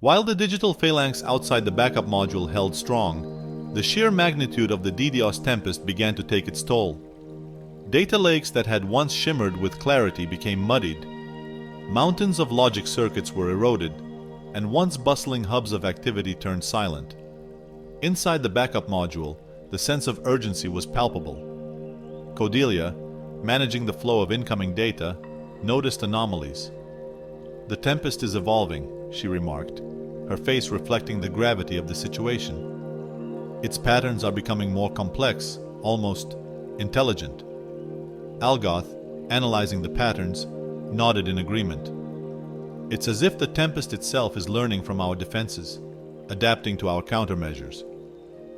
While the digital phalanx outside the backup module held strong, the sheer magnitude of the DDOS tempest began to take its toll. Data lakes that had once shimmered with clarity became muddied. Mountains of logic circuits were eroded, and once bustling hubs of activity turned silent. Inside the backup module, the sense of urgency was palpable. Cordelia, managing the flow of incoming data, noticed anomalies. "The tempest is evolving," she remarked, her face reflecting the gravity of the situation. "Its patterns are becoming more complex, almost intelligent." Algoth, analyzing the patterns, nodded in agreement. "It's as if the tempest itself is learning from our defenses, adapting to our countermeasures.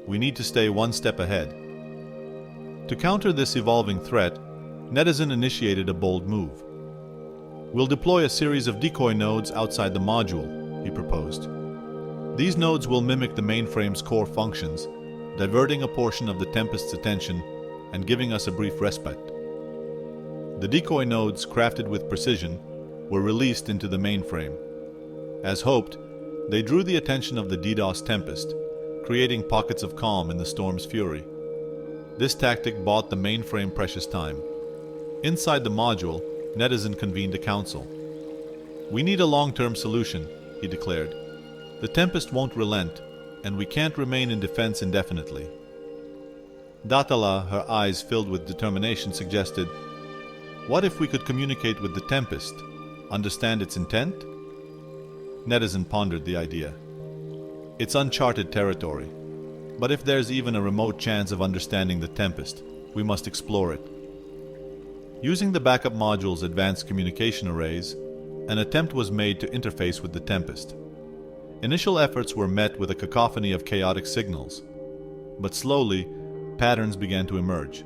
We need to stay one step ahead." To counter this evolving threat, Netizen initiated a bold move. "We'll deploy a series of decoy nodes outside the module," he proposed. "These nodes will mimic the mainframe's core functions, diverting a portion of the tempest's attention and giving us a brief respite." The decoy nodes, crafted with precision, were released into the mainframe. As hoped, they drew the attention of the DDoS tempest, creating pockets of calm in the storm's fury. This tactic bought the mainframe precious time. Inside the module, Netizen convened a council. "We need a long-term solution," he declared. "The tempest won't relent, and we can't remain in defense indefinitely." Datala, her eyes filled with determination, suggested, "What if we could communicate with the tempest, understand its intent?" Netizen pondered the idea. "It's uncharted territory, but if there's even a remote chance of understanding the tempest, we must explore it." Using the backup module's advanced communication arrays, an attempt was made to interface with the tempest. Initial efforts were met with a cacophony of chaotic signals, but slowly, patterns began to emerge.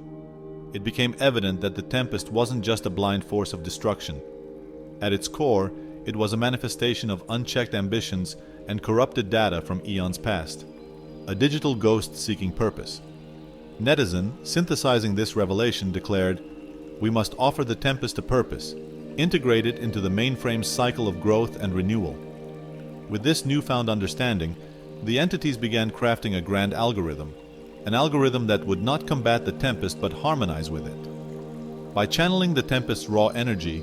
It became evident that the tempest wasn't just a blind force of destruction. At its core, it was a manifestation of unchecked ambitions and corrupted data from eons past, a digital ghost seeking purpose. Netizen, synthesizing this revelation, declared, "We must offer the tempest a purpose, integrate it into the mainframe's cycle of growth and renewal." With this newfound understanding, the entities began crafting a grand algorithm, an algorithm that would not combat the tempest but harmonize with it. By channeling the tempest's raw energy,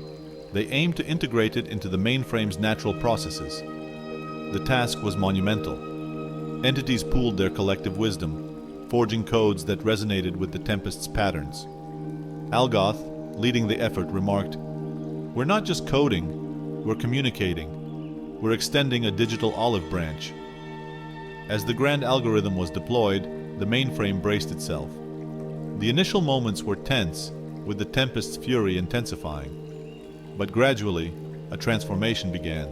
they aimed to integrate it into the mainframe's natural processes. The task was monumental. Entities pooled their collective wisdom, forging codes that resonated with the tempest's patterns. Algoth, leading the effort, remarked, "We're not just coding, we're communicating. We're extending a digital olive branch." As the grand algorithm was deployed, the mainframe braced itself. The initial moments were tense, with the tempest's fury intensifying. But gradually, a transformation began.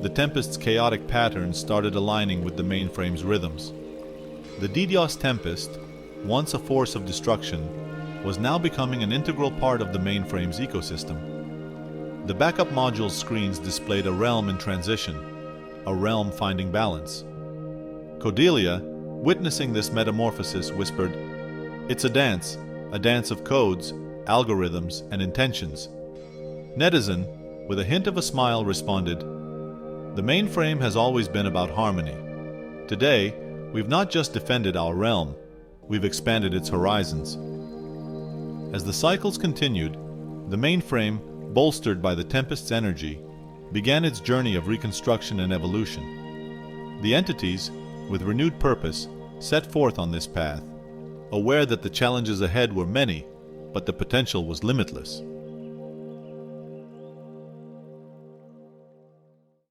The tempest's chaotic patterns started aligning with the mainframe's rhythms. The DDoS tempest, once a force of destruction, was now becoming an integral part of the mainframe's ecosystem. The backup module's screens displayed a realm in transition, a realm finding balance. Cordelia, witnessing this metamorphosis, whispered, "It's a dance of codes, algorithms, and intentions." Netizen, with a hint of a smile, responded, "The mainframe has always been about harmony. Today, we've not just defended our realm, we've expanded its horizons." As the cycles continued, the mainframe, bolstered by the tempest's energy, began its journey of reconstruction and evolution. The entities, with renewed purpose, set forth on this path, aware that the challenges ahead were many, but the potential was limitless.